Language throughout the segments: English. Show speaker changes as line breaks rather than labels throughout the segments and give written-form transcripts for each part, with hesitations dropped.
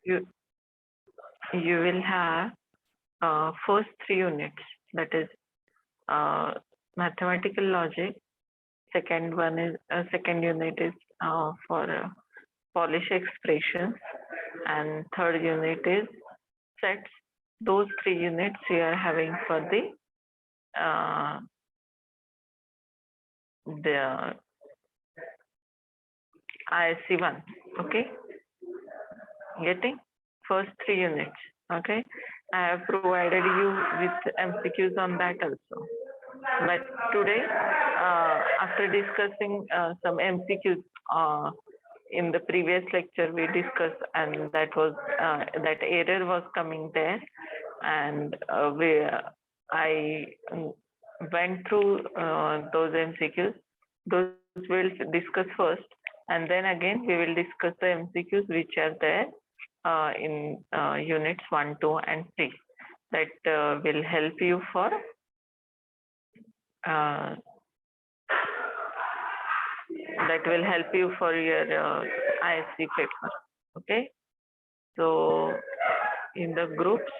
you will have first 3 units, that is mathematical logic. Second unit is for Polish expressions, and third unit is sets. Those 3 units we are having for the ISC 1. Okay, getting first 3 units. Okay, I have provided you with MCQs on that also. But today, after discussing some MCQs in the previous lecture, we discussed, and that was that error was coming there, and I went through those MCQs. Those we'll discuss first, and then again we will discuss the MCQs which are there in units 1, 2, and 3. That will help you for your ISC paper. Okay, so in the groups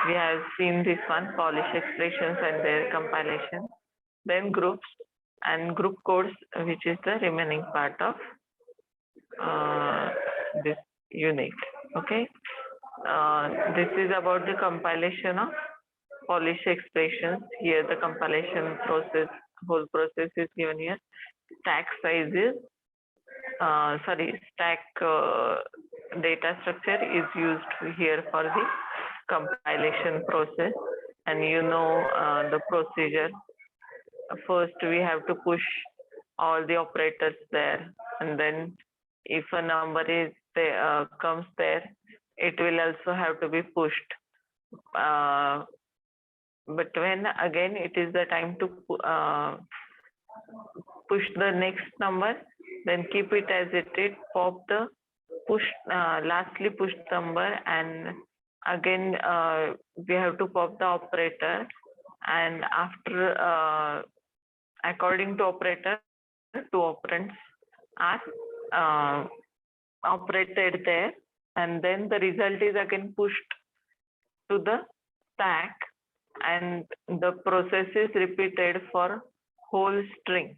we have seen this one, Polish expressions and their compilation, then groups and group codes, which is the remaining part of this unit. Okay, this is about the compilation of Polish expressions. Here the compilation process, whole process is given here. Stack size is stack data structure is used here for the compilation process, and you know the procedure. First we have to push all the operators there, and then if a number is there, comes there, it will also have to be pushed. But when again it is the time to push the next number, then keep it as it is, pop the lastly pushed number, and again we have to pop the operator, and after according to operator, 2 operands are operated there, and then the result is again pushed to the stack, and the process is repeated for whole string.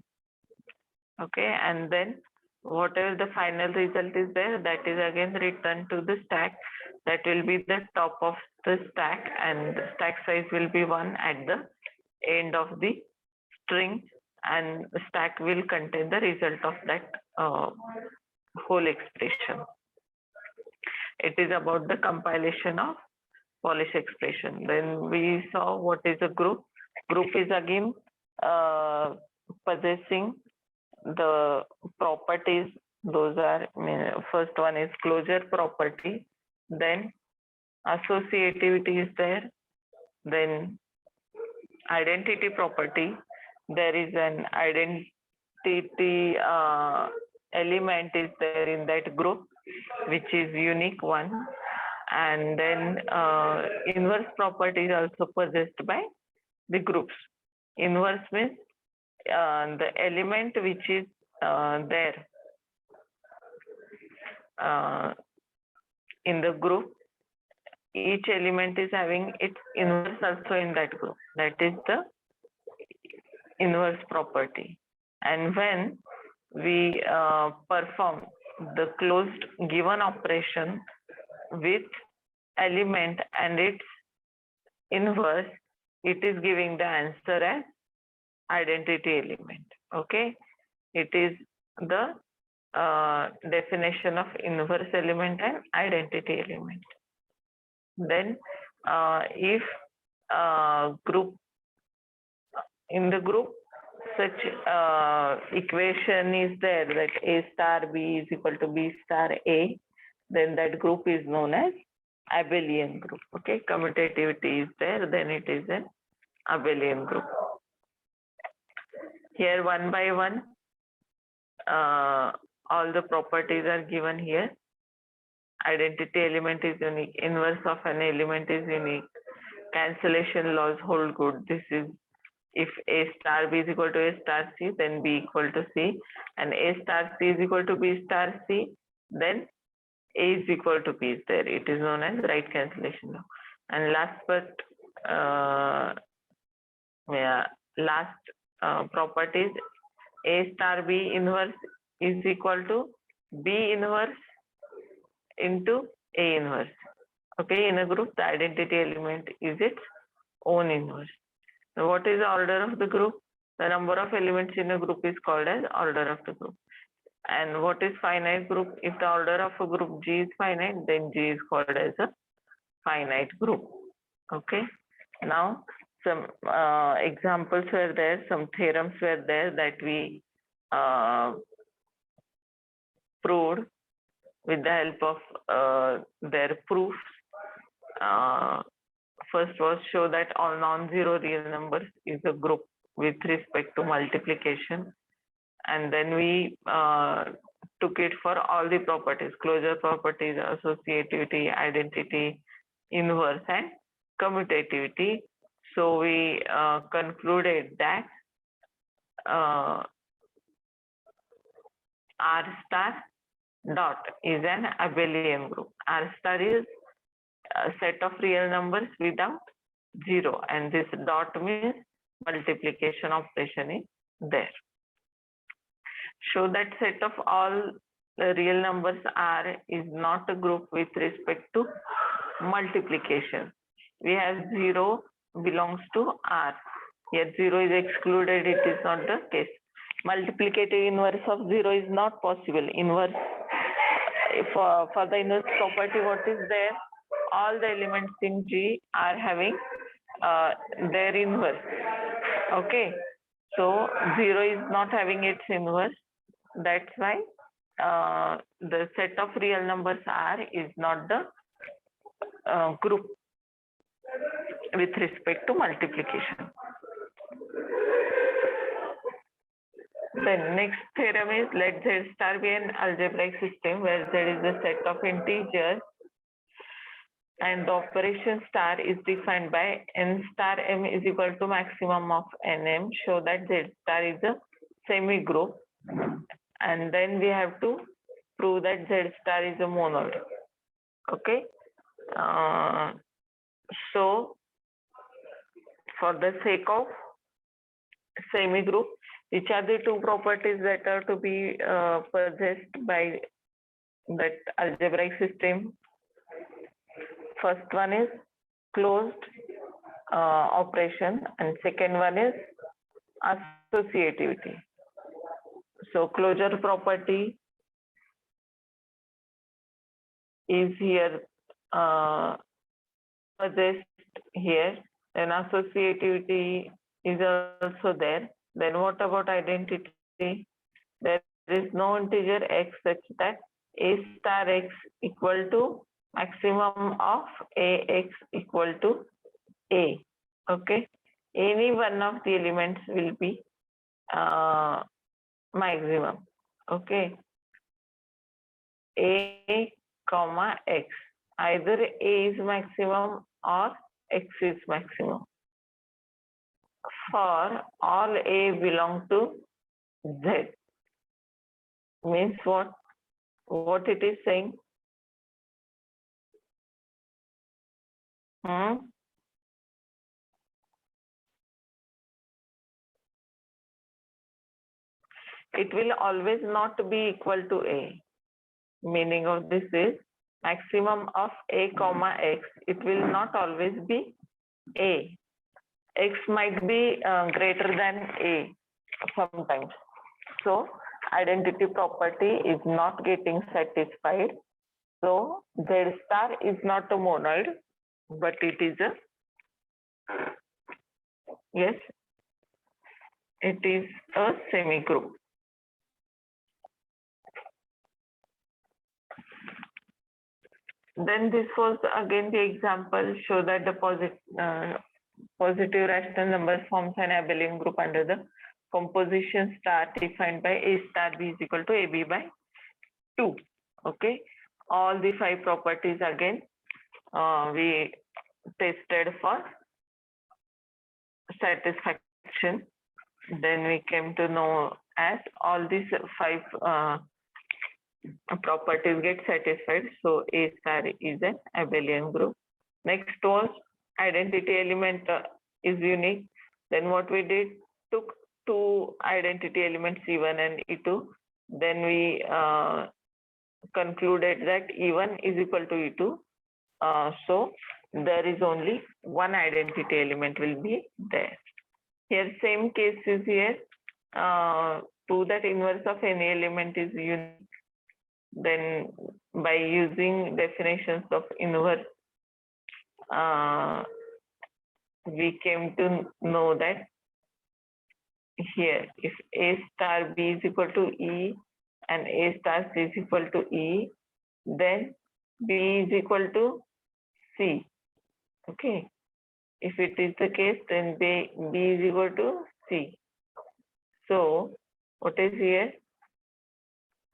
Okay, and then whatever the final result is there, that is again returned to the stack. That will be the top of the stack, and the stack size will be 1 at the end of the string, and the stack will contain the result of that whole expression. It is about the compilation of Polish expression. Then we saw what is a group. Group is again possessing the properties. Those are, first one is closure property, then associativity is there, then identity property. There is an identity element is there in that group, which is unique one, and then inverse property is also possessed by the groups. Inverse means the element which is there in the group, each element is having its inverse also in that group. That is the inverse property. And when we perform the closed given operation with element and its inverse, it is giving the answer as identity element. Okay, it is the definition of inverse element and identity element. Then if group, in the group such equation is there, that A star B is equal to B star A, then that group is known as abelian group. Okay, commutativity is there, then it is an abelian group. Here one by one all the properties are given here. Identity element is unique, inverse of an element is unique, cancellation laws hold good. This is if A star B is equal to A star C, then B equal to C, and A star C is equal to B star C, then A is equal to B is there. It is known as right cancellation law. And last property is A star B inverse is equal to B inverse into A inverse. Okay, in a group, the identity element is its own inverse. So what is the order of the group? The number of elements in a group is called as order of the group. And what is finite group? If the order of a group G is finite, then G is called as a finite group. Okay. Now, some examples were there, some theorems were there that we proved with the help of their proofs. First was show that all non-zero real numbers is a group with respect to multiplication. And then we took it for all the properties, closure properties, associativity, identity, inverse, and commutativity. So we concluded that R star dot is an abelian group. R star is a set of real numbers without zero, and this dot means multiplication operation is there. Show that set of all the real numbers R is not a group with respect to multiplication. We have 0 belongs to R, yet 0 is excluded, it is not the case. Multiplicative inverse of 0 is not possible. Inverse, for the inverse property, what is there? All the elements in G are having their inverse. Okay, so 0 is not having its inverse. That's why the set of real numbers R is not the group with respect to multiplication. Then next theorem is, let Z star be an algebraic system where Z is the set of integers and the operation star is defined by n star m is equal to maximum of nm. Show that Z star is a semi-group, and then we have to prove that Z star is a monoid. Okay. So for the sake of semi-group, which are the two properties that are to be possessed by that algebraic system? First one is closed operation, and second one is associativity. So closure property is here possessed here, then associativity is also there. Then what about identity? There is no integer x such that a star x equal to maximum of ax equal to a. Okay, any one of the elements will be maximum. Okay, a comma x, either a is maximum or x is maximum. For all a belong to Z, means what? What it is saying? It will always not be equal to a. Meaning of this is maximum of a comma x. It will not always be a. X might be greater than a sometimes. So identity property is not getting satisfied. So Z star is not a monoid, but it is a, yes, it is a semi-group. Then this was again the example, show that the positive rational number forms an abelian group under the composition star defined by a star b is equal to ab by 2. Okay, all the 5 properties again we tested for satisfaction. Then we came to know as all these 5 properties get satisfied. So A star is an abelian group. Next was identity element is unique. Then what we did, took two identity elements E1 and E2. Then we concluded that E1 is equal to E2. So there is only one identity element will be there. Here same case is here. Prove that inverse of any element is unique. Then by using definitions of inverse, we came to know that here if A star B is equal to E and A star C is equal to E, then B is equal to C. Okay. If it is the case, then B is equal to C. So what is here?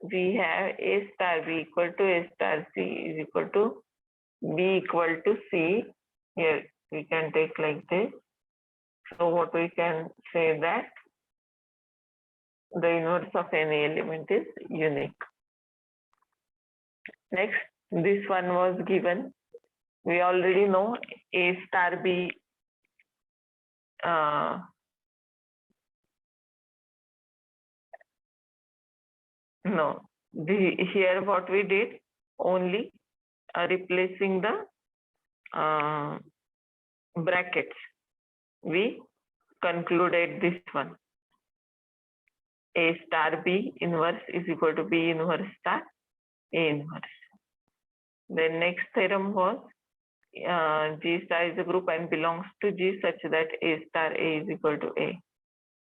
We have A star B equal to A star C is equal to B equal to C. Here we can take like this. So what we can say that the inverse of any element is unique. Next, this one was given. We already know A star B here what we did, only replacing the brackets, we concluded this one. A star B inverse is equal to B inverse star A inverse. Then next theorem was G star is a group and belongs to G such that A star A is equal to A.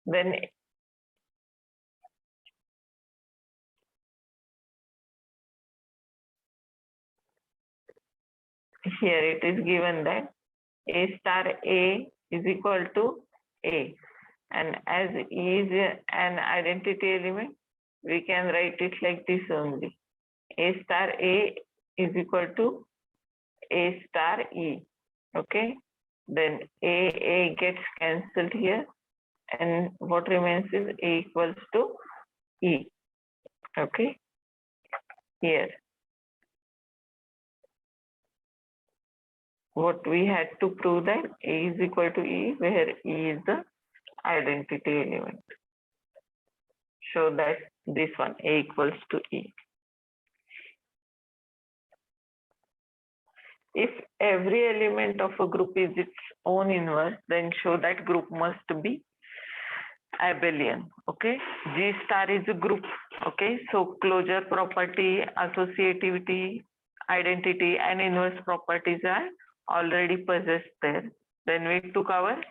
Then here it is given that A star A is equal to A, and as E is an identity element, we can write it like this only. A star A is equal to A star E. Okay, then A gets cancelled here, and what remains is A equals to E. Okay, here what we had to prove that A is equal to E, where E is the identity element. Show that this one A equals to E. If every element of a group is its own inverse, then show that group must be abelian. Okay, G star is a group. Okay, so closure property, associativity, identity, and inverse properties are already possessed there. Then we took our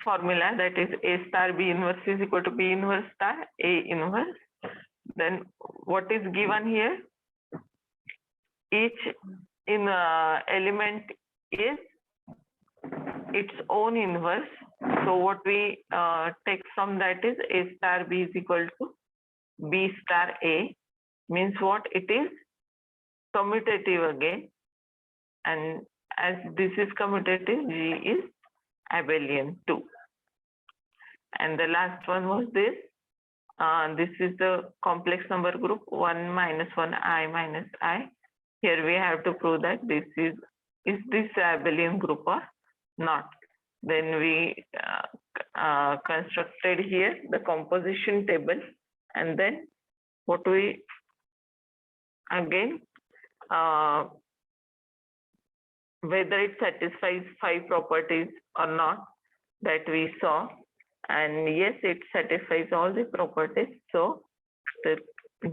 formula, that is A star B inverse is equal to B inverse star A inverse. Then what is given here? Each element is its own inverse. So what we take from that is A star B is equal to B star A. Means what? It is commutative again, and as this is commutative, G is abelian too. And the last one was this. This is the complex number group 1 minus 1 I minus I. Here we have to prove that this is this abelian group or not. Then we constructed here the composition table, and then what we again whether it satisfies 5 properties or not, that we saw, and yes, it satisfies all the properties. So the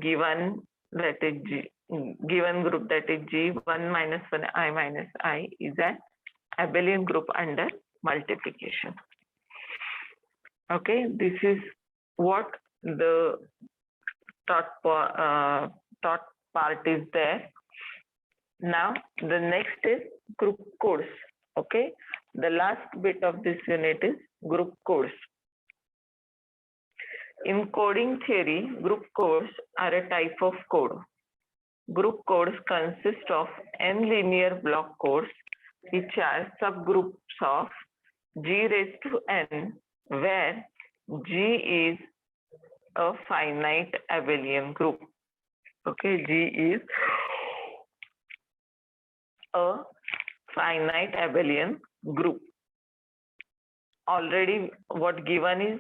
given that is G, given group that is G 1 minus 1 I minus I is an abelian group under multiplication. Okay, this is what the thought part is there. Now the next is group codes. Okay, the last bit of this unit is group codes. In coding theory, group codes are a type of code. Group codes consist of n linear block codes, which are subgroups of G raised to n, where G is a finite abelian group. Okay, G is a finite abelian group. Already what given is,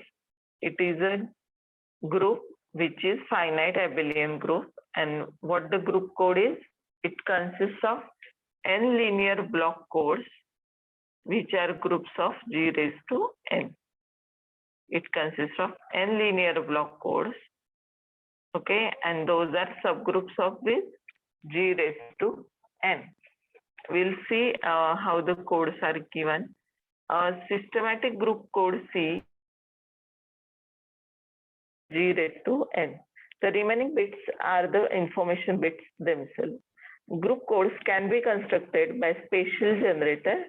it is a group which is finite abelian group, and what the group code is, it consists of n linear block codes which are groups of G raised to n. It consists of n linear block codes, okay, and those are subgroups of this G raised to n. We'll see how the codes are given. Systematic group code C G raised to n. The remaining bits are the information bits themselves. Group codes can be constructed by spatial generator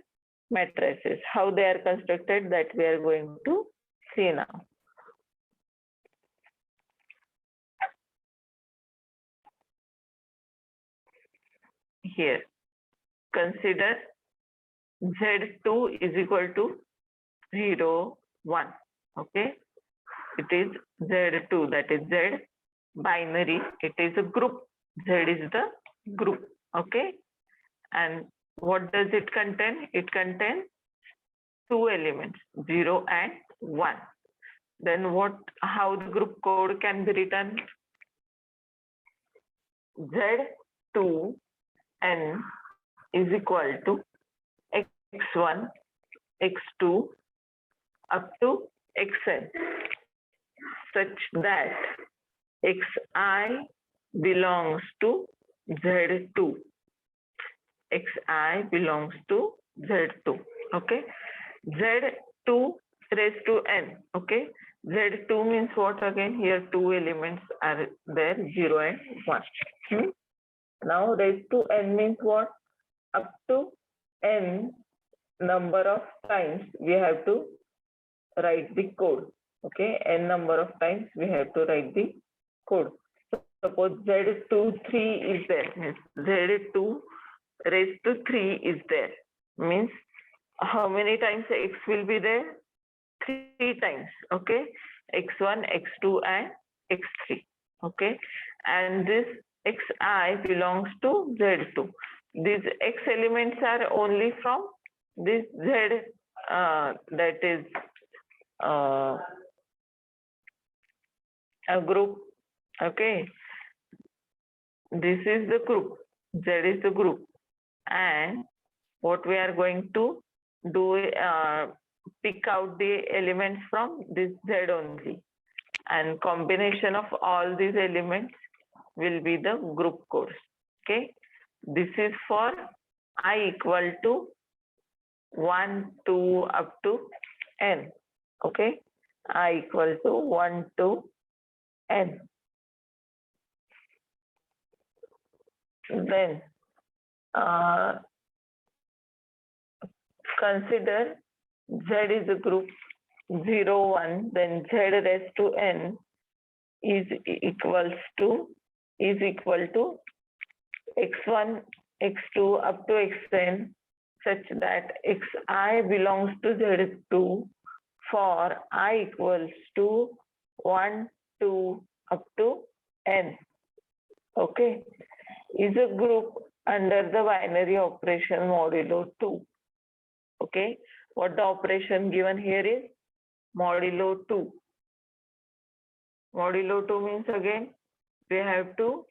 matrices. How they are constructed, that we are going to see now. Here, consider Z2 is equal to 0, 1. Okay, it is Z2, that is Z binary. It is a group. Z is the group. Okay, and what does it contain? It contains two elements, 0 and 1. Then how the group code can be written? Z2 n is equal to x1, x2 up to xn, such that xi belongs to Z2. Xi belongs to Z2. Okay, Z2 raised to n. Okay, Z2 means what again? Here two elements are there, 0 and 1. Now raised to n means what? Up to n number of times we have to write the code. Okay, n number of times we have to write the code. So suppose Z2 3 is there, means Z2 raised to 3 is there, means how many times x will be there? 3 times. Okay, x1, x2 and x3. Okay, and this xi belongs to Z2. These x elements are only from this Z, that is a group. Okay, this is the group, Z is the group, and what we are going to do, pick out the elements from this Z only, and combination of all these elements will be the group codes. Okay, this is for I equal to 1, 2 up to n. Okay, I equal to 1 to n. Then consider Z is a group 0, 1, then Z raised to n is equal to x1, x2 up to xn, such that xi belongs to Z2 for I equals to 1, 2 up to n. Okay, is a group under the binary operation modulo 2. Okay, what the operation given here is modulo 2. Modulo 2 means again we have to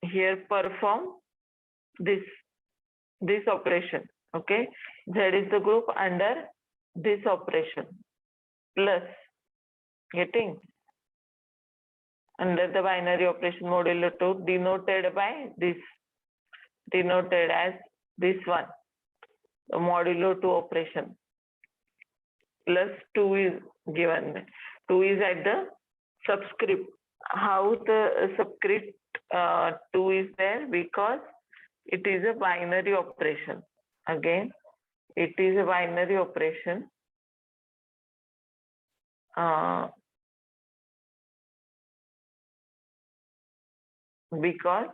here perform this operation. Okay, Z is the group under this operation, plus getting under the binary operation modulo 2 denoted by this, denoted as this one, the modulo 2 operation, plus 2 is given. 2 is at the subscript. How the subscript 2 is there? Because it is a binary operation. Again, it is a binary operation. Because,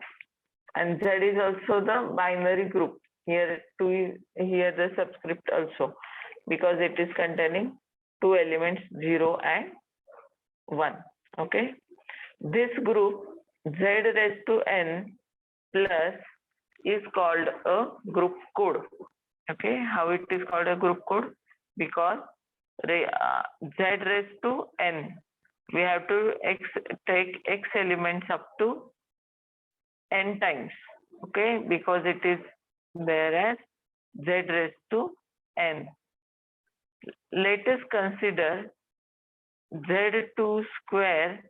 and Z is also the binary group. Here 2 is here the subscript also, because it is containing two elements 0 and 1. Okay. This group z raised to n plus is called a group code. Okay. How it is called a group code? Because z raised to n, we have to take x elements up to n times. Okay. Because it is there as z raised to n. Let us consider z2 square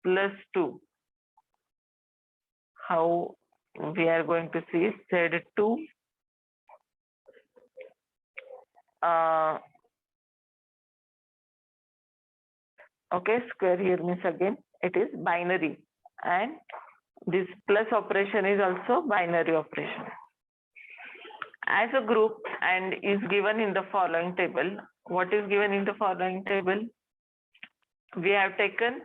plus 2. How we are going to see z2 okay, square here means again it is binary, and this plus operation is also binary operation. As a group and is given in the following table. What is given in the following table? We have taken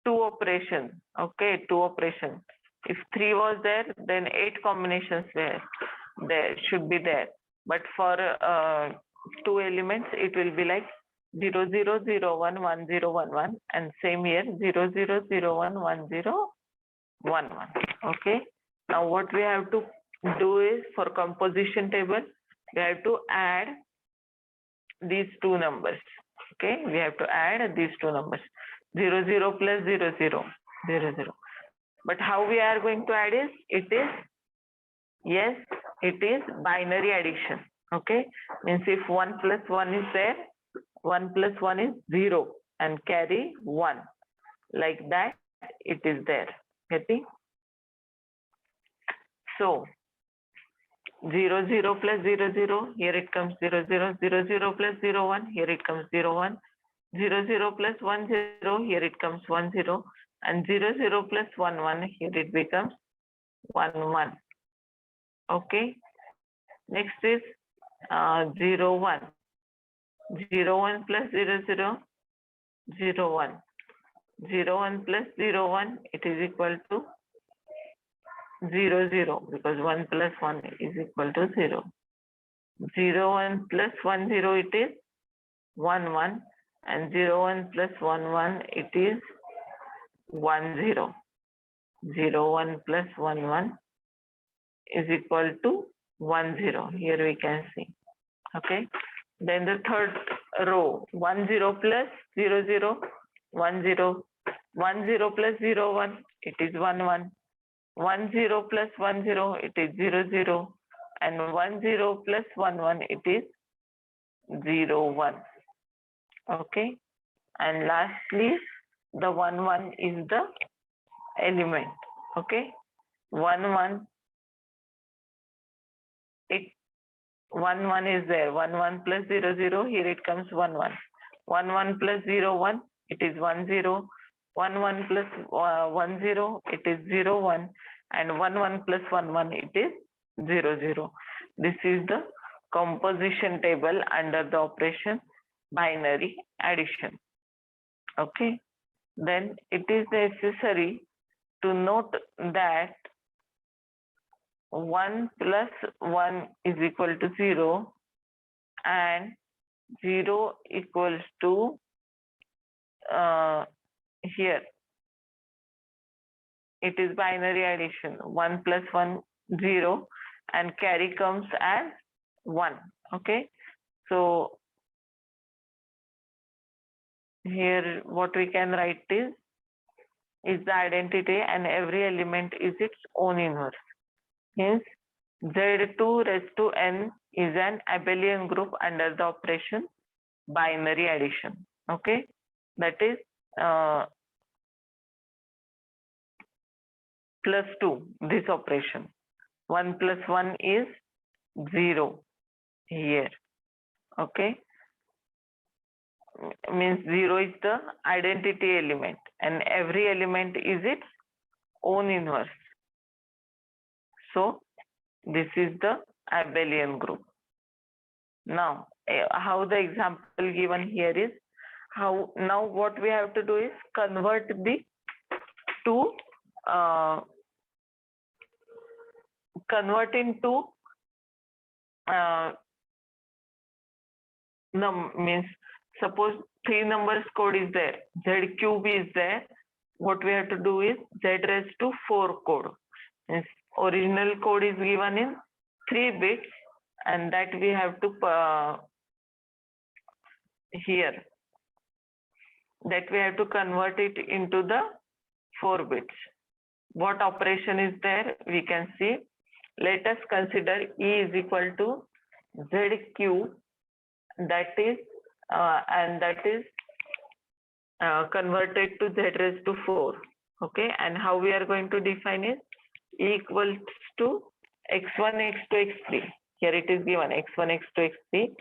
two operations. Okay, two operations. If 3 was there, then 8 combinations were there, should be there. But for 2 elements, it will be like 0, 0, 0, 1, 1, 0, 1, 1, and same here 0, 0, 0, 1, 1, 0, 1, 1. Okay. Now what we have to do is, for composition table, we have to add these two numbers. Okay, we have to add these two numbers, 0, 0 plus 0, 0, 0, 0. But how we are going to add is, it is binary addition. Okay, means if 1 plus 1 is there, 1 plus 1 is 0 and carry 1. Like that, it is there. Getting? So 0, 0 plus 0, 0, here it comes 0, 0, 0, 0 plus 0, 1, here it comes 0, 1, 0, 0 plus 1, 0, here it comes 1, 0, and 0, 0 plus 1, 1, here it becomes 1, 1. Okay. Next is 0, 1. 0, 1 plus 0, 0, 0, 1. 0, 1 plus 0, 1, it is equal to 0, 0, because 1 plus 1 is equal to 0. 0, 1 plus 1, 0, it is 1, 1, and 0, 1 plus 1, 1, it is 1, 0. 0, 1 plus 1, 1 is equal to 1, 0. Here we can see. Okay. Then the third row, 1, 0 plus 0, 0, 1, 0. 1, 0 plus 0, 1, it is 1, 1. 1, 0 plus 1, 0, it is 0, 0. And 1, 0 plus 1, 1, it is 0, 1. Okay. And lastly, the 1, 1 is the element. Okay. 1, 1, it 1, 1 is there. 1, 1 plus 0, 0, here it comes 1, 1. 1, 1 plus 0, 1, it is 1, 0. 1, 1 plus 1, 0, it is 0, 1. And 1, 1 plus 1, 1, it is 0, 0. This is the composition table under the operation binary addition. Okay. Then it is necessary to note that 1 plus 1 is equal to 0 and 0 equals to here it is binary addition. 1 plus 1, 0, and carry comes as 1. Okay. So here what we can write is the identity, and every element is its own inverse. Hence, Z2 raised to n is an abelian group under the operation binary addition. Okay. That is plus 2, this operation. 1 plus 1 is 0 here. Okay. Means 0 is the identity element, and every element is its own inverse. So this is the abelian group. Now, how the example given here is, how now what we have to do is convert the two convert into means suppose 3 numbers code is there, Z cube is there. What we have to do is Z raised to 4 code. Means original code is given in 3 bits, and that we have to here. That we have to convert it into the 4 bits. What operation is there? We can see. Let us consider E is equal to Z cube, that is and that is converted to Z raised to 4. Okay, and how we are going to define it? E equals to x1, x2, x3. Here it is given x1, x2, x3.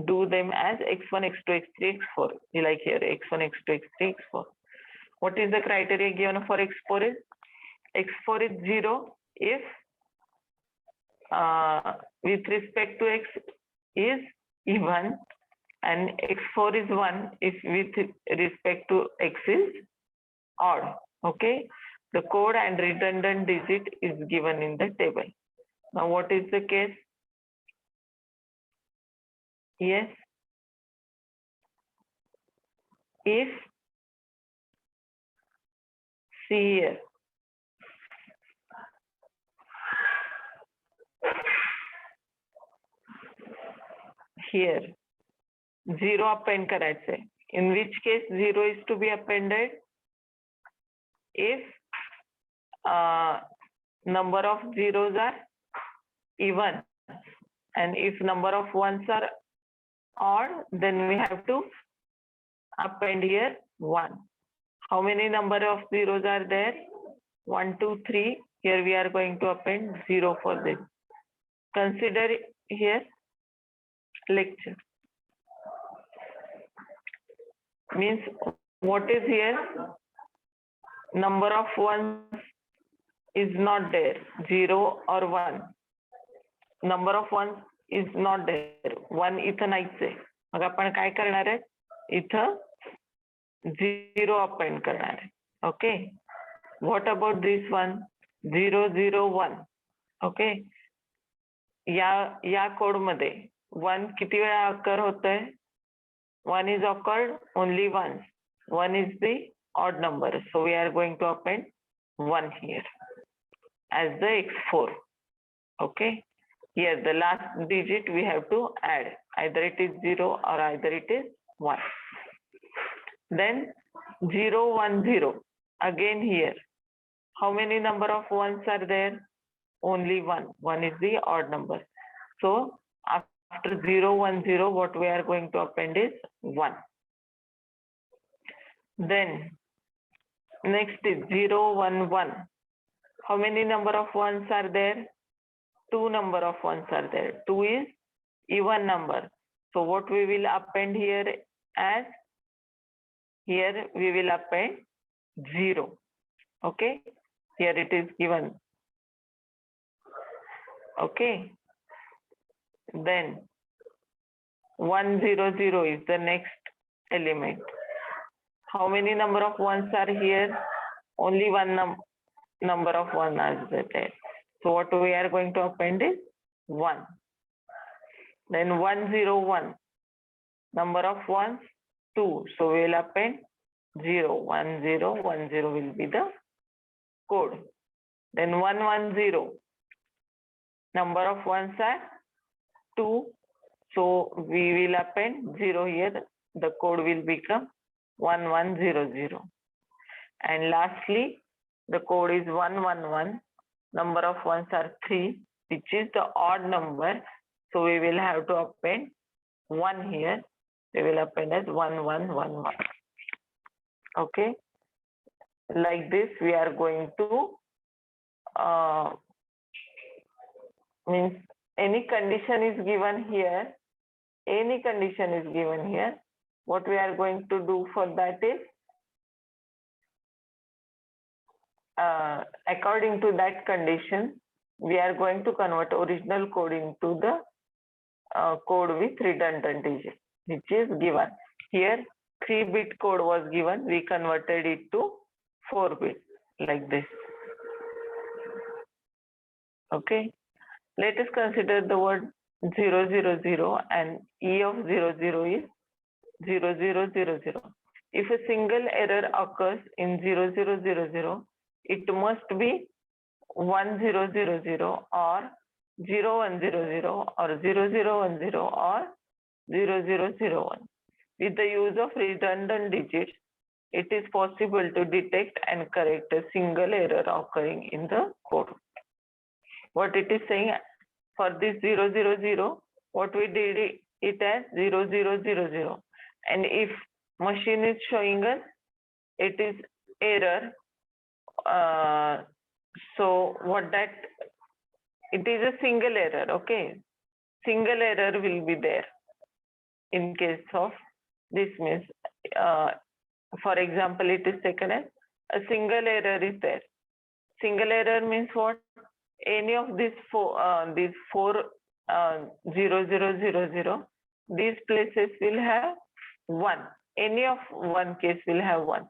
Do them as x1, x2, x3, x4. Like here x1, x2, x3, x4. What is the criteria given for x4 is? X4 is 0 if with respect to x is even, and x4 is 1 if with respect to x is odd. Okay, the code and redundant digit is given in the table. Now what is the case? Yes, if, see here 0 append करायचे. In which case 0 is to be appended if number of zeros are even, and if number of ones are odd, then we have to append here 1. How many number of zeros are there? 1, 2, 3. Here we are going to append 0 for this. Consider here lecture. Means what is here? Number of ones is not there, 0 or 1. Number of ones is not there, 1 इथं नाहीच आहे. मग आपण काय करणार आहे? इथं 0 append करणार आहे. Okay. What about this one? 0, 0, 1. Okay. या कोड मध्ये 1 किती वेळा occur होतंय? 1 is occurred only once. 1 is the odd number. So we are going to append 1 here as the x4. Okay. Here the last digit we have to add. Either it is 0 or either it is 1. Then 0, 1, 0. Again here. How many number of ones are there? Only 1. 1 is the odd number. So after 0, 1, 0, what we are going to append is 1. Then next is 0, 1, 1. How many number of ones are there? 2 number of ones are there. 2 is even number. So what we will append here as? Here we will append 0. Okay. Here it is given. Okay. Then 1, 0, 0 is the next element. How many number of ones are here? Only one number of ones are there. So what we are going to append is 1. Then 1, 0, 1. Number of ones 2. So we will append 0. 1, 0, 1, 0 will be the code. Then 1, 1, 0. Number of ones are 2. So we will append 0 here. The code will become 1, 1, 0, 0. And lastly, the code is 1, 1, 1. Number of ones are 3, which is the odd number. So we will have to append 1 here. We will append as 1, 1, 1, 1. Okay. Like this, we are going to means any condition is given here. Any condition is given here. What we are going to do for that is according to that condition, we are going to convert original code into the code with redundant digit, which is given. Here 3-bit code was given. We converted it to 4-bit like this. Okay. Let us consider the word 000 and E of 00 is 0000. If a single error occurs in 0000, it must be 1000 or 0100 or 0010 or 0001. With the use of redundant digits, it is possible to detect and correct a single error occurring in the code. What it is saying, for this 000, what we did it as 0000. And if machine is showing us it is error, so what that, it is a single error, okay? Single error will be there in case of this means, for example, it is taken as a single error is there. Single error means what? Any of these four 0000, these places will have one. Any of one case will have one.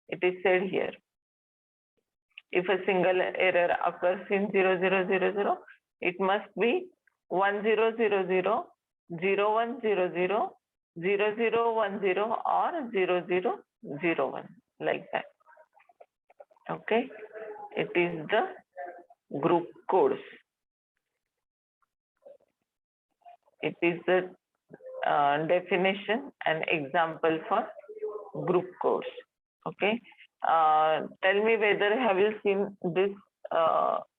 It is said here. If a single error occurs in 0000, it must be 1000, 0100, 0010 or 0001, like that. Okay, it is the group codes. It is the definition and example for group codes. Okay, tell me whether have you seen this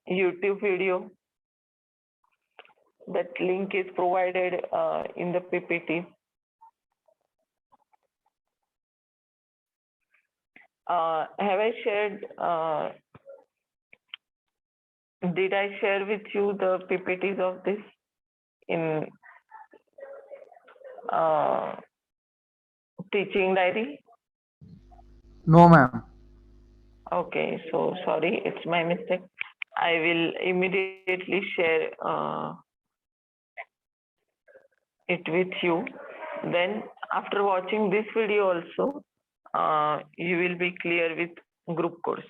YouTube video? That link is provided in the PPT. Have I shared? Did I share with you the PPTs of this in teaching diary?
No, ma'am.
Okay, so sorry, it's my mistake. I will immediately share it with you. Then after watching this video also, you will be clear with group codes.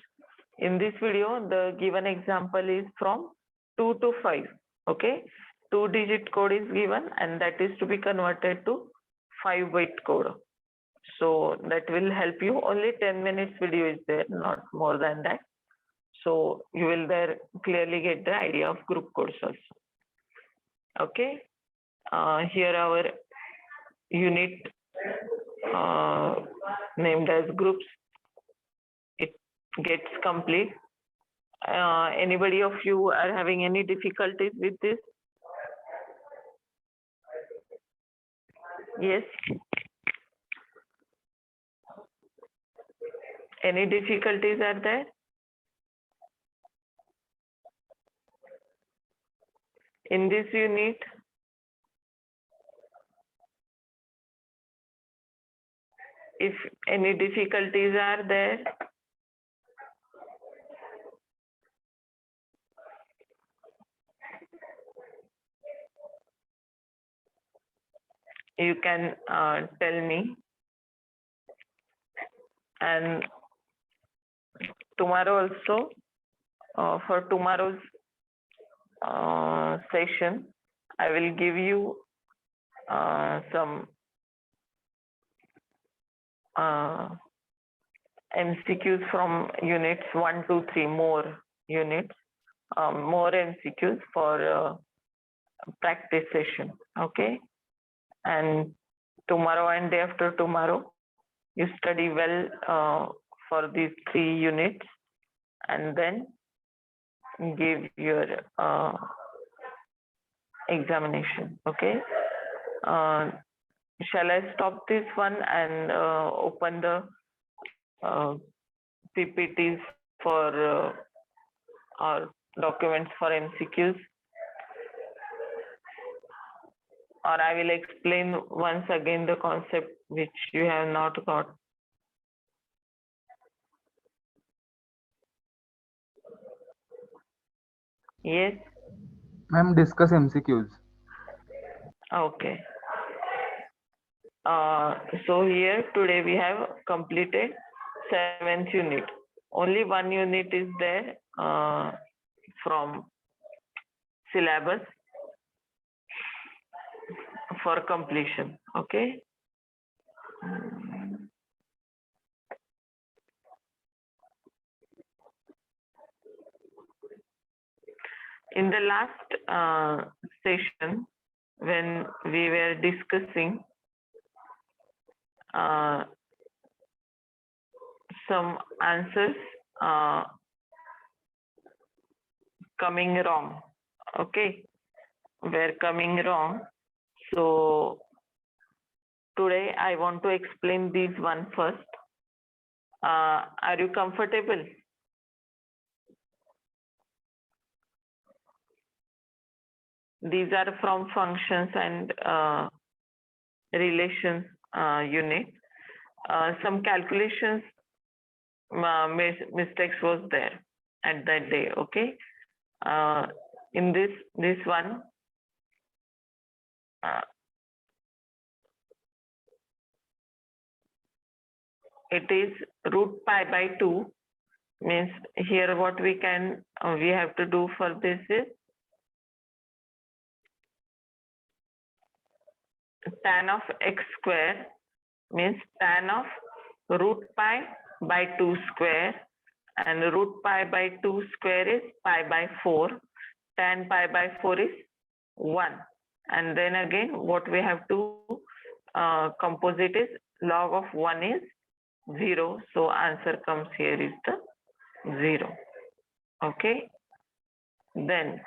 In this video, the given example is from 2 to 5. Okay, 2-digit code is given and that is to be converted to 5-bit code. So that will help you. Only 10 minutes video is there, not more than that. So you will there clearly get the idea of group codes also. Okay, here our unit named as groups, it gets complete. Anybody of you are having any difficulties with this? Yes. Any difficulties are there? In this unit, if any difficulties are there, you can tell me. And tomorrow also, for tomorrow's session, I will give you some MCQs from units 1, 2, 3, more units, more MCQs for practice session. Okay, and tomorrow and day after tomorrow, you study well for these 3 units, and then give your examination. Okay, shall I stop this one and open the PPTs for our documents for MCQs? Or I will explain once again the concept which you have not got. Yes.
Ma'am, discuss MCQs.
Okay. So here today we have completed 7th unit. Only 1 unit is there from syllabus. for completion. Okay. In the last session, when we were discussing some answers coming wrong, okay, were coming wrong. So today I want to explain these one first. Are you comfortable? These are from functions and relations unit. Some calculations mistakes was there at that day. Okay. In this one, it is root pi by 2. Means here what we can we have to do for this is tan of x square, means tan of root pi by 2 square, and root pi by 2 square is pi by 4. Tan pi by 4 is 1. And then again what we have to composite is log of 1 is 0. So answer comes here is the 0. Okay. Then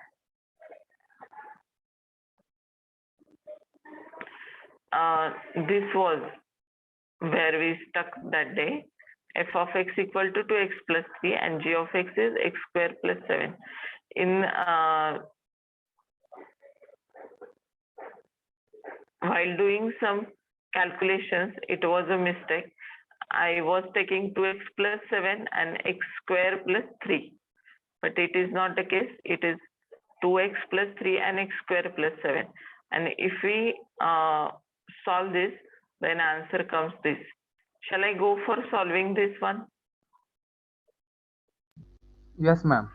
this was where we stuck that day. F of x equal to 2x plus 3 and g of x is x square plus 7. In while doing some calculations, it was a mistake. I was taking 2x plus 7 and x square plus 3. But it is not the case. It is 2x plus 3 and x square plus 7. And if we solve this, then answer comes this. Shall I go for solving this one?
Yes, ma'am.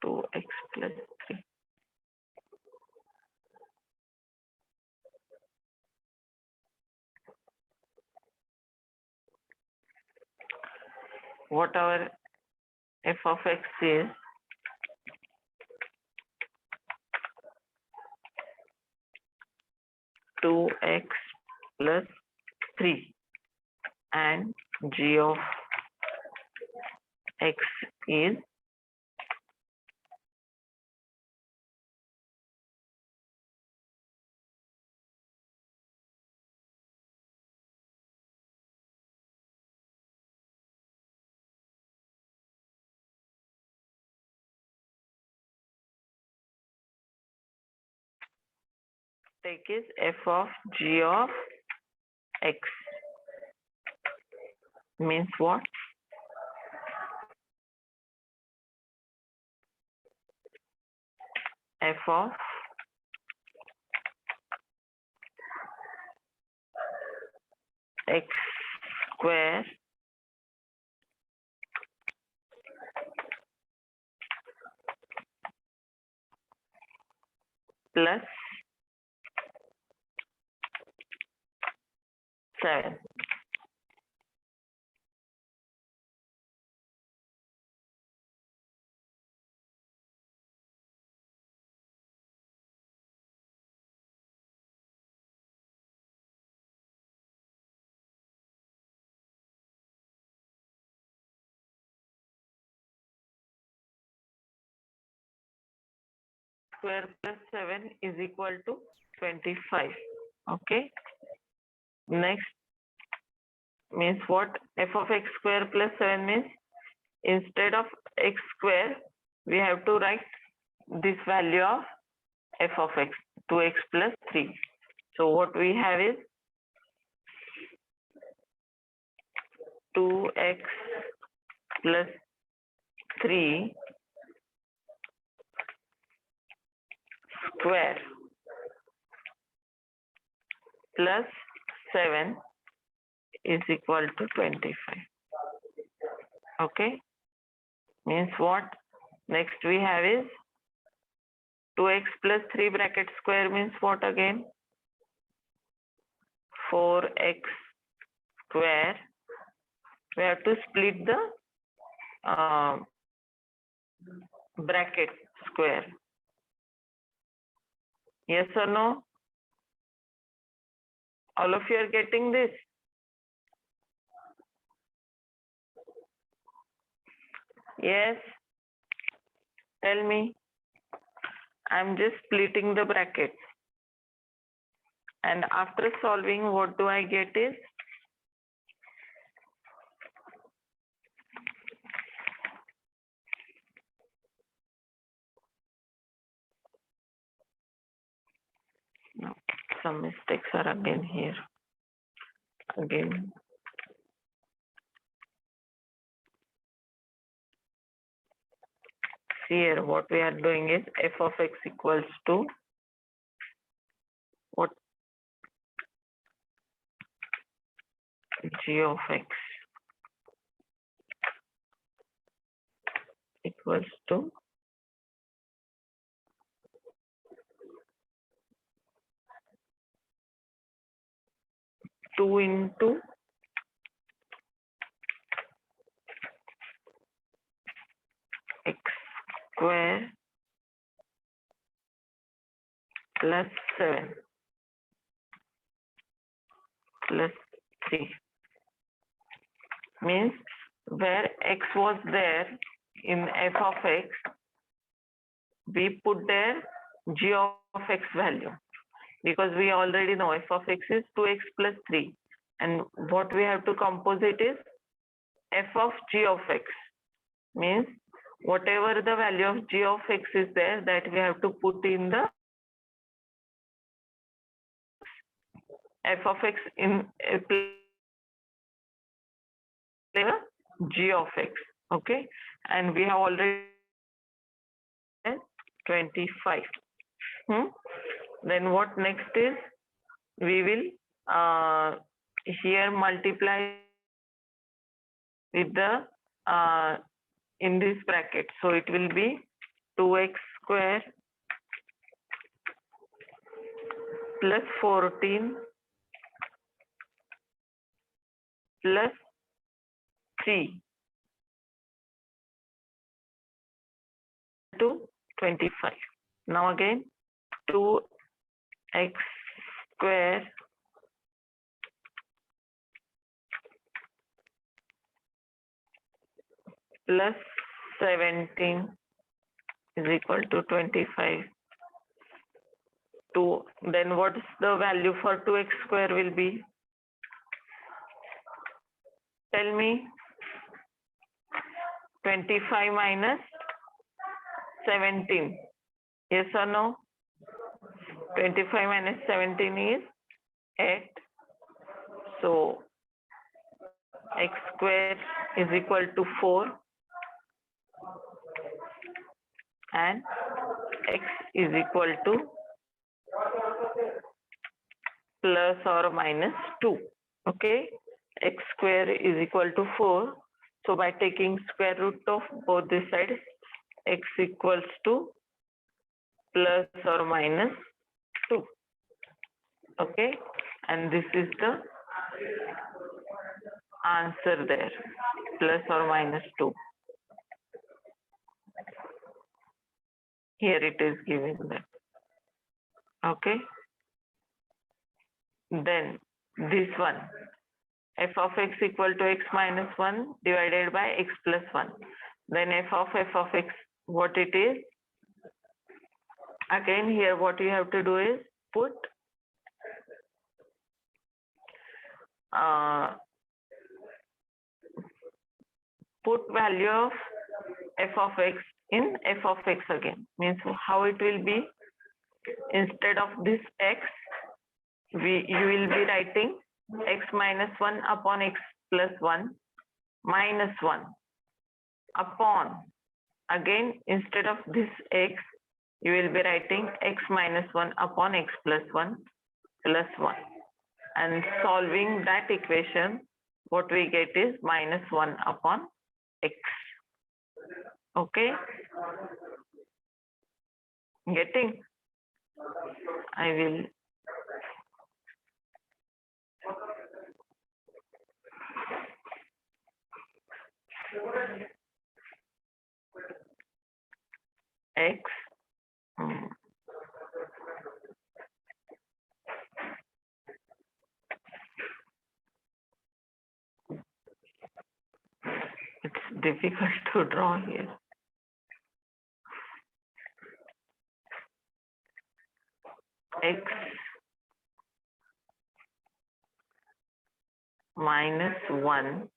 Two x plus 3. What our f of x is 2x plus 3 and g of x is take is f of g of x, means what? F of x square plus 7. Square plus 7 is equal to 25. Okay. Next means what? F of x square plus 7 means instead of x square, we have to write this value of f of x, 2x plus 3. So what we have is 2x plus 3 square plus 7 is equal to 25. Okay. Means what? Next we have is 2x plus 3 bracket square means what again? 4x square. We have to split the bracket square. Yes or no? All of you are getting this? Yes? Tell me. I'm just splitting the brackets. And after solving, what do I get is? No, some mistakes are again here. Again. See here, what we are doing is f of x equals to what? G of x equals to two into x square plus 7 plus 3 means where x was there in f of x, we put there g of x value because we already know f of x is 2x plus 3 and what we have to compose it is f of g of x means whatever the value of g of x is there that we have to put in the f of x in g of x, okay, and we have already 25. Then what next is we will here multiply with the in this bracket, so it will be 2x square plus 14 plus 3 to 25. Now again 2x square plus 17 is equal to 25. Then what's the value for 2x square will be? Tell me. 25 minus 17. Yes or no? 25 minus 17 is 8. So x square is equal to 4 and x is equal to plus or minus 2. Okay, x square is equal to 4. So by taking square root of both the sides, x equals to plus or minus 2. Okay, and this is the answer there, plus or minus 2. Here it is given there. Okay, then this one, f of x equal to x minus 1 divided by x plus 1. Then f of x, what it is? Again here what you have to do is put value of f of x in f of x again. Means how it will be, instead of this x, you will be writing x minus 1 upon x plus 1 minus 1 upon, again instead of this x, you will be writing x minus 1 upon x plus 1 plus 1. And solving that equation, what we get is minus 1 upon x. Okay, getting? I will X. hmm, It's difficult to draw here. X minus 1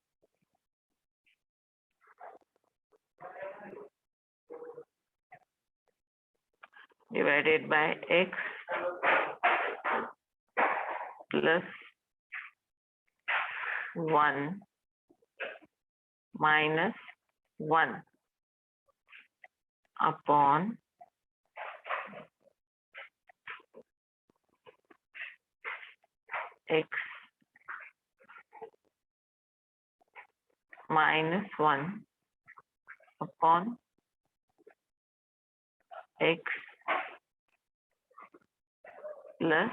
divided by X plus 1 minus 1 upon X minus 1 upon X plus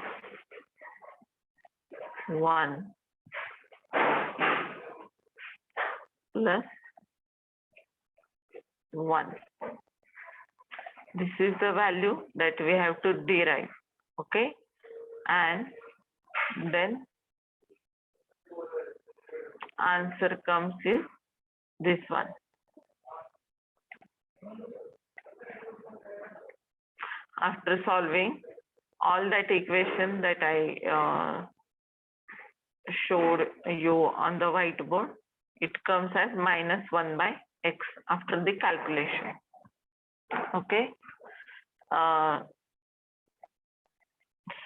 1 plus 1. This is the value that we have to derive. Okay, and then answer comes is this one. After solving all that equation that I showed you on the whiteboard, it comes as minus 1 by X after the calculation. Okay.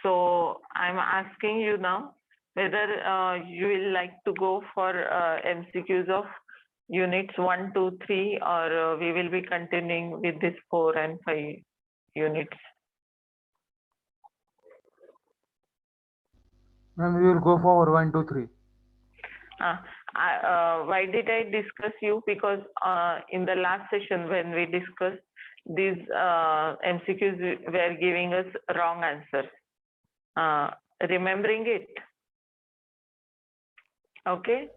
So I'm asking you now whether you will like to go for MCQs of units 1, 2, 3, or we will be continuing with this 4 and 5 units.
Ma'am, we will go for 1, 2, 3.
Why did I discuss you? Because in the last session when we discussed these MCQs were giving us wrong answers. Remembering it? Okay.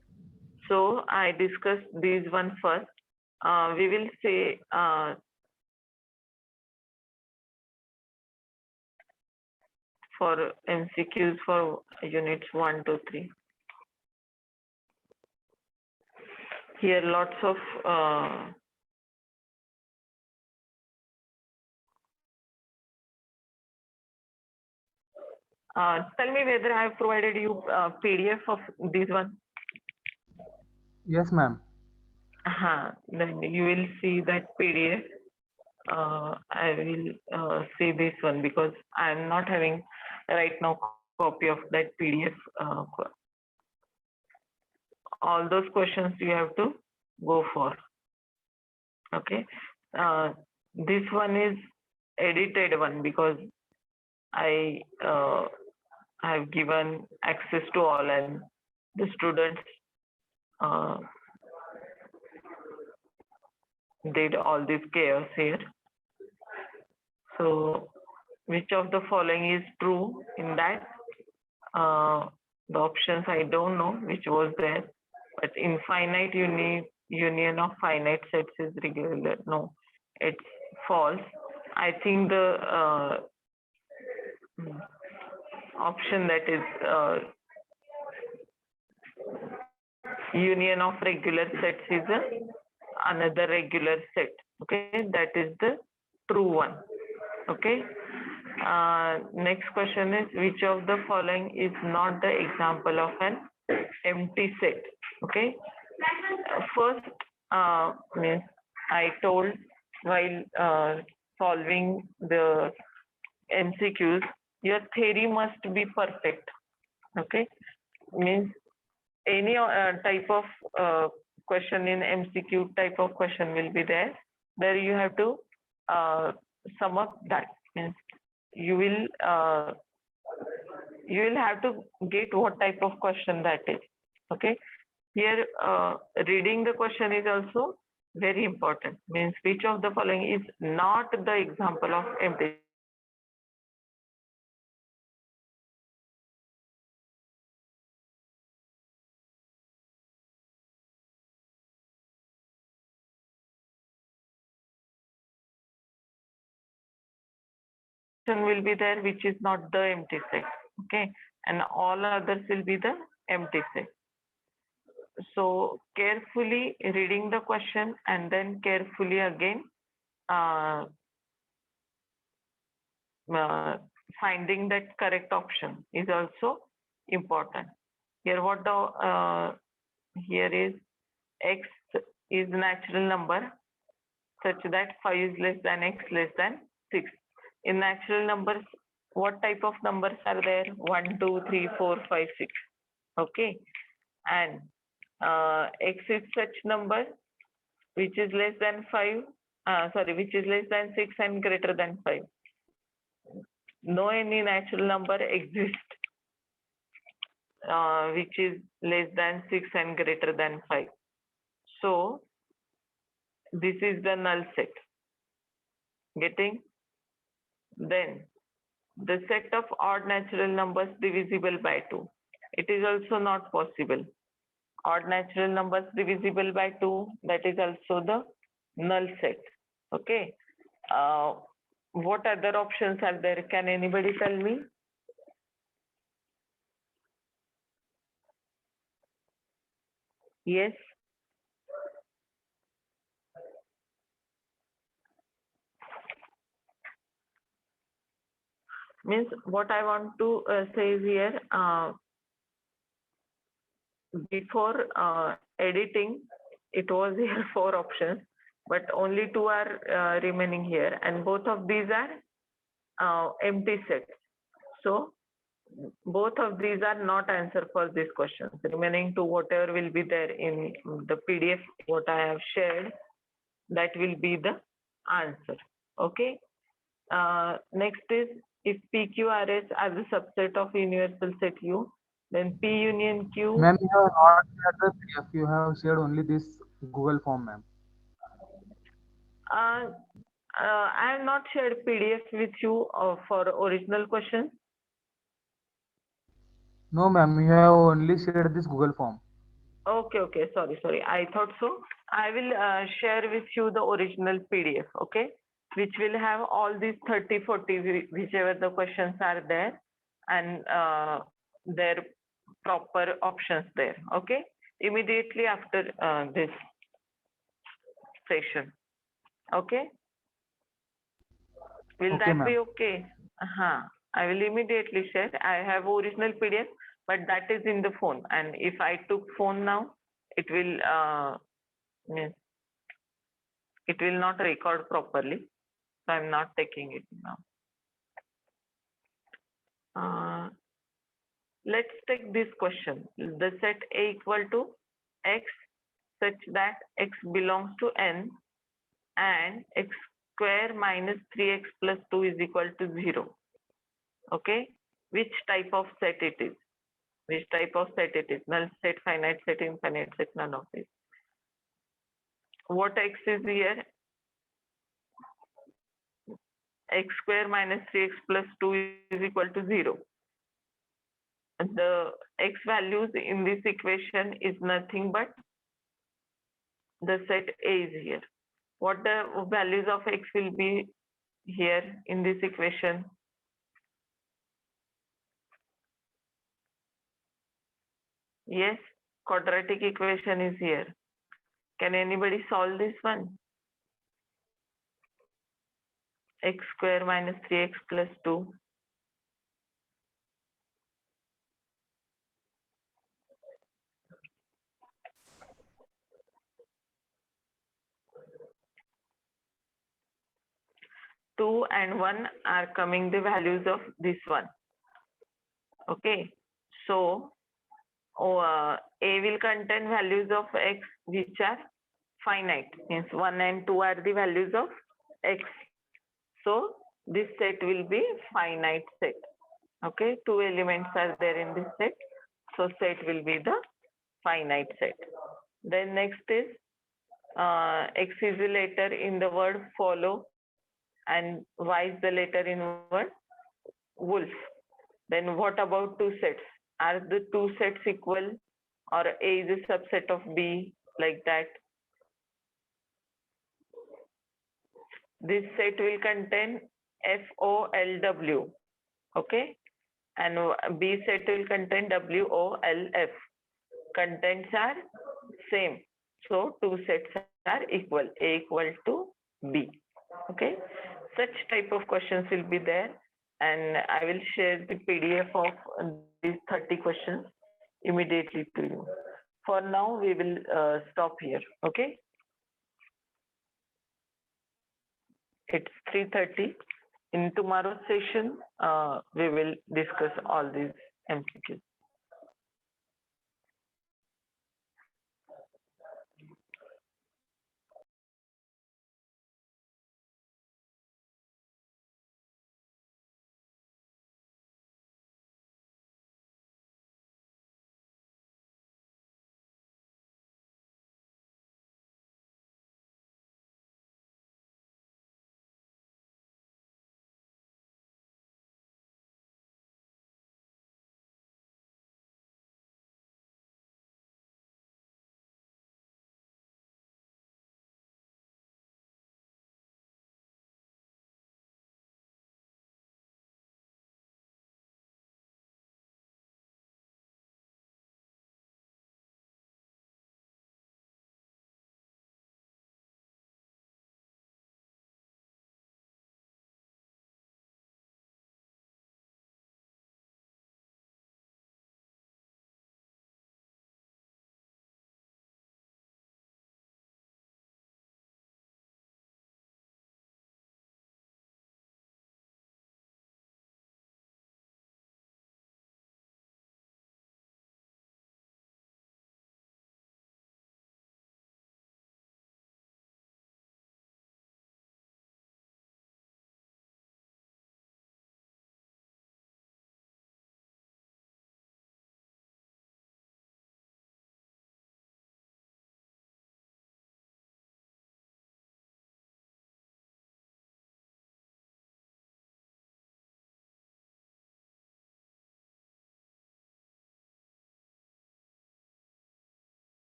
So I discussed these one first. We will say for MCQs for units 1, 2, 3. Here lots of tell me whether I have provided you PDF of this one.
Yes, ma'am.
Then you will see that PDF. I will see this one because I am not having right now copy of that PDF. All those questions you have to go for. Okay. This one is edited one because I have given access to all and the students did all this chaos here. So which of the following is true in that? The options I don't know which was there, but infinite union of finite sets is regular. No, it's false. I think the option that is union of regular sets is another regular set. Okay, that is the true one. Okay. Next question is which of the following is not the example of an empty set? Okay. First, means I told while solving the MCQs, your theory must be perfect. Okay, means any type of question in MCQ type of question will be there. There you have to sum up that. Means you will have to get what type of question that is. Okay. Here reading the question is also Very important. Means which of the following is not the example of empty will be there which is not the empty set. Okay, and all others will be the empty set. So carefully reading the question and then carefully again uh, uh, finding that correct option is also important. Here what the here is x is natural number such that 5 is less than x less than 6. In natural numbers, what type of numbers are there? 1, 2, 3, 4, 5, 6. Okay, and x is such number which is less than 5, which is less than 6 and greater than 5. No any natural number exists which is less than 6 and greater than 5. So this is the null set. Getting? Then the set of odd natural numbers divisible by 2. It is also not possible. Odd natural numbers divisible by 2, that is also the null set. Okay. What other options are there? Can anybody tell me? Yes. Means what I want to say is here, before editing, it was here 4 options, but only 2 are remaining here, and both of these are empty sets. So both of these are not answer for this question. Remaining 2, whatever will be there in the PDF what I have shared, that will be the answer. Okay. Next is, if PQRS are the subset of universal set U, then P union Q.
Ma'am, you have not shared the PDF. You have shared only this Google form, ma'am.
I have not shared PDF with you for original questions.
No, ma'am, you have only shared this Google form.
Okay, sorry. I thought so. I will share with you the original PDF, okay, which will have all these 30, 40, whichever the questions are there, and their proper options there, okay, immediately after this session, okay. Will
Okay,
that
ma'am.
be okay? I will immediately share. I have original PDF, but that is in the phone. And if I took phone now, it will means it will not record properly. So I'm not taking it now. Let's take this question. The set A equal to x such that x belongs to n and x square minus 3x plus 2 is equal to 0. Okay. Which type of set it is? Which type of set it is? Null set, finite set, infinite set, none of this. What x is here? X square minus 3x plus 2 is equal to 0. The x values in this equation is nothing but the set A is here. What the values of x will be here in this equation? Yes, quadratic equation is here. Can anybody solve this one? X square minus 3x plus 2. Two and 1 are coming the values of this one. Okay, so A will contain values of x which are finite, means 1 and 2 are the values of x. So this set will be finite set. Okay, 2 elements are there in this set. So set will be the finite set. Then next is X is the letter in the word follow and Y is the letter in word wolf. Then what about two sets? Are the two sets equal, or A is a subset of B, like that? This set will contain FOLW, okay? And B set will contain WOLF. Contents are same. So two sets are equal, A equal to B, okay? Such type of questions will be there, and I will share the PDF of these 30 questions immediately to you. For now, we will stop here, okay? It's 3:30. In tomorrow's session, we will discuss all these MCQs.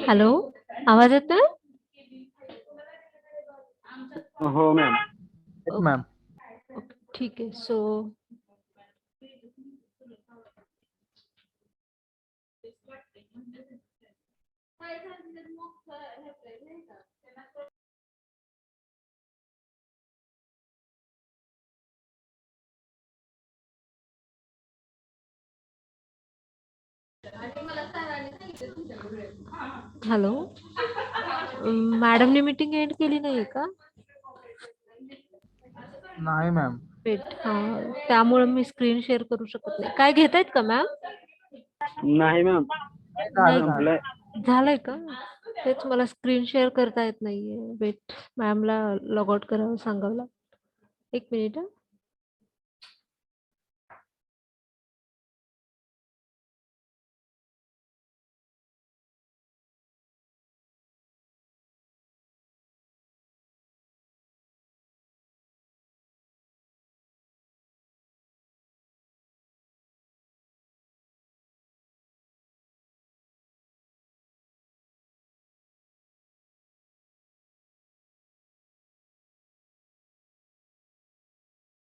Hello, आवाज येतोय?
हो ma'am.
Yes, ma'am.
Okay, ठीक आहे. So hello, मॅडमने meeting and केली नाहीये का?
नाही ma'am.
Wait, त्यामुळे मी स्क्रीन शेअर करू शकत नाही. काय घेतायत का मॅम?
नाही मॅम.
नाही
संपलंय.
झालंय का? तेच मला स्क्रीन शेअर करता येत नाहीये. वेट, मॅमला लॉग आउट करावं सांगावं लागेल. एक मिनिट.